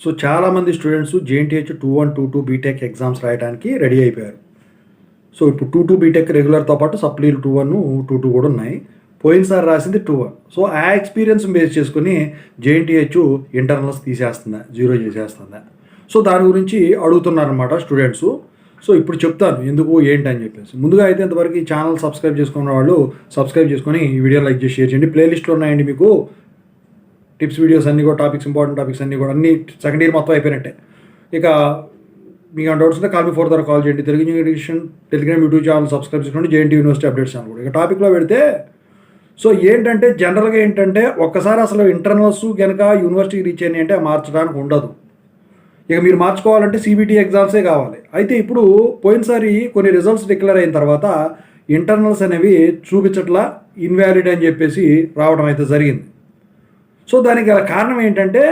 So చాలామంది students JNTH 2122 BTech exams రాయడానికి ready అయిపోయారు. సో ఇప్పుడు 22 బీటెక్ రెగ్యులర్తో పాటు సప్లీలు 21, 22 కూడా ఉన్నాయి. పోయినసారి రాసింది 21. సో ఆ ఎక్స్పీరియన్స్ బేస్ చేసుకుని జేఎన్టీహెచ్ ఇంటర్నల్స్ తీసేస్తుందా, జీరో చేసేస్తుందా? సో దాని గురించి అడుగుతున్నారనమాట స్టూడెంట్స్. సో ఇప్పుడు చెప్తాను ఎందుకు ఏంటి అని చెప్పేసి. ముందుగా అయితే ఇంతవరకు ఈ ఛానల్ సబ్స్క్రైబ్ చేసుకున్న వాళ్ళు సబ్స్క్రైబ్ చేసుకొని ఈ వీడియో లైక్ చేసి షేర్ చేయండి. ప్లేలిస్ట్లో ఉన్నాయండి మీకు టిప్స్ వీడియోస్ అన్నీ కూడా, ఇంపార్టెంట్ టాపిక్స్ అన్నీ కూడా, అన్ని సెకండ్ ఇయర్ మొత్తం అయిపోయినట్టే. ఇక మీకు డౌట్స్ ఉంటే కాల్ మీ4 ద్వారా కాల్ చేయండి. Telugu education Telegram YouTube channel subscribe చేసుకోండి. జేఎన్టీ యూనివర్సిటీ అప్డేట్స్ ఛానల్ కూడా. ఇక టాపిక్లో పెడితే సో ఏంటంటే జనరల్గా ఏంటంటే ఒక్కసారి అసలు ఇంటర్నల్స్ కనుక యూనివర్సిటీకి రీచ్ అయినాయి అంటే మార్చడానికి ఉండదు. ఇక మీరు మార్చుకోవాలంటే సిబిటీ ఎగ్జామ్సే కావాలి. అయితే ఇప్పుడు పోయినసారి కొన్ని రిజల్ట్స్ డిక్లేర్ అయిన తర్వాత ఇంటర్నల్స్ అనేవి చూపించట్లా, ఇన్వాలిడ్ అని చెప్పేసి రావడం అయితే జరిగింది. సో దానికి గల కారణం ఏంటంటే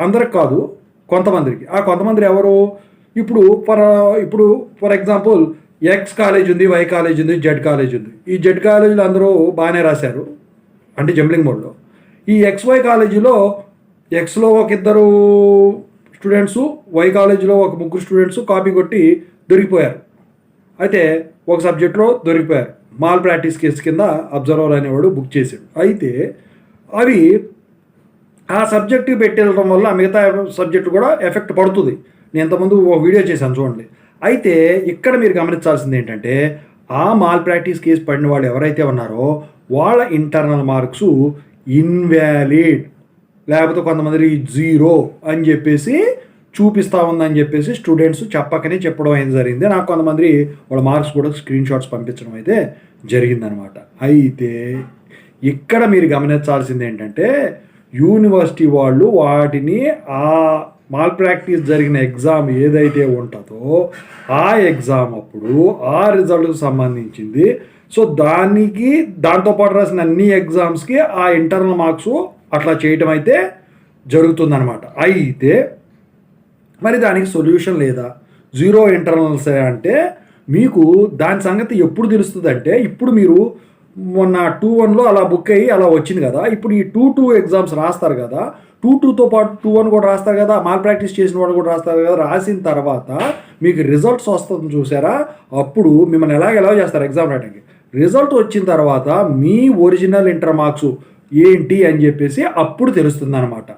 అందరికి కాదు, కొంతమందికి. ఆ కొంతమంది ఎవరు? ఇప్పుడు ఫర్ ఎగ్జాంపుల్ ఎక్స్ కాలేజ్ ఉంది, వై కాలేజ్ ఉంది, జెడ్ కాలేజ్ ఉంది. ఈ జెడ్ కాలేజీలో అందరూ బాగానే రాశారు, అంటే జంబ్లింగ్ మోడ్లో. ఈ XY కాలేజీలో ఎక్స్లో ఒక ఇద్దరు స్టూడెంట్స్, వై కాలేజీలో ఒక ముగ్గురు స్టూడెంట్స్ కాపీ కొట్టి దొరికిపోయారు. అయితే ఒక సబ్జెక్ట్లో దొరికిపోయారు. మాల్ ప్రాక్టీస్ కేసు కింద అబ్జర్వర్ అనేవాడు బుక్ చేశాడు. అయితే అవి ఆ సబ్జెక్టు పెట్టేయడం వల్ల మిగతా సబ్జెక్టు కూడా ఎఫెక్ట్ పడుతుంది. నేను ఇంతకుముందు ఒక వీడియో చేశాను చూడండి. అయితే ఇక్కడ మీరు గమనించాల్సింది ఏంటంటే ఆ మాల్ ప్రాక్టీస్ కేసు పడిన వాళ్ళు ఎవరైతే ఉన్నారో వాళ్ళ ఇంటర్నల్ మార్క్స్ ఇన్వాలిడ్, లేకపోతే కొంతమంది జీరో అని చెప్పేసి చూపిస్తూ ఉందని చెప్పేసి స్టూడెంట్స్ చెప్పకనే చెప్పడం అయితే జరిగింది. నాకు కొంతమంది వాళ్ళ మార్క్స్ కూడా స్క్రీన్ షాట్స్ పంపించడం అయితే జరిగిందనమాట. అయితే ఇక్కడ మీరు గమనించాల్సింది ఏంటంటే యూనివర్సిటీ వాళ్ళు వాటిని ఆ మాల్ ప్రాక్టీస్ జరిగిన ఎగ్జామ్ ఏదైతే ఉంటుందో ఆ ఎగ్జామ్ అప్పుడు ఆ రిజల్ట్కి సంబంధించింది. సో దాంతోపాటు రాసిన అన్ని ఎగ్జామ్స్కి ఆ ఇంటర్నల్ మార్క్స్ అట్లా చేయటం అయితే జరుగుతుందన్నమాట. అయితే మరి దానికి సొల్యూషన్ లేదా? జీరో ఇంటర్నల్స్ అంటే మీకు దాని సంగతి ఎప్పుడు తెలుస్తుంది అంటే, ఇప్పుడు మీరు మొన్న 21లో అలా బుక్ అయ్యి అలా వచ్చింది కదా, ఇప్పుడు ఈ 22 ఎగ్జామ్స్ రాస్తారు కదా, 22తో పాటు 21 కూడా రాస్తారు కదా, మాల్ ప్రాక్టీస్ చేసిన వాళ్ళు కూడా రాస్తారు కదా. రాసిన తర్వాత మీకు రిజల్ట్స్ వస్తుంది చూసారా, అప్పుడు మిమ్మల్ని ఎలా చేస్తారు ఎగ్జామ్ రాయడానికి. రిజల్ట్ వచ్చిన తర్వాత మీ ఒరిజినల్ ఇంటర్ మార్క్స్ ఏంటి అని చెప్పేసి అప్పుడు తెలుస్తుంది అనమాట.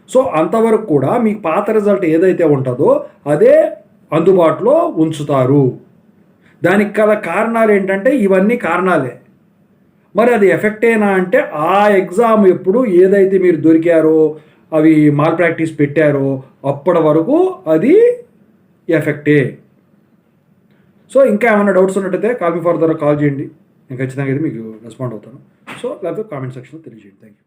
సో అంతవరకు కూడా మీకు పాత రిజల్ట్ ఏదైతే ఉంటుందో అదే అందుబాటులో ఉంచుతారు. దానికి గల కారణాలు ఏంటంటే ఇవన్నీ కారణాలే. మరి అది ఎఫెక్టేనా అంటే ఆ ఎగ్జామ్ ఎప్పుడు ఏదైతే మీరు దొరికారో, అవి మాల్ ప్రాక్టీస్ పెట్టారో అప్పటి వరకు అది ఎఫెక్టే. సో ఇంకా ఏమైనా డౌట్స్ ఉన్నట్టయితే కాల్ మీ4 ద్వారా కాల్ చేయండి. నేను ఖచ్చితంగా అయితే మీకు రెస్పాండ్ అవుతాను. సో లేకపోతే కామెంట్ సెక్షన్లో తెలియజేయండి. Thank you.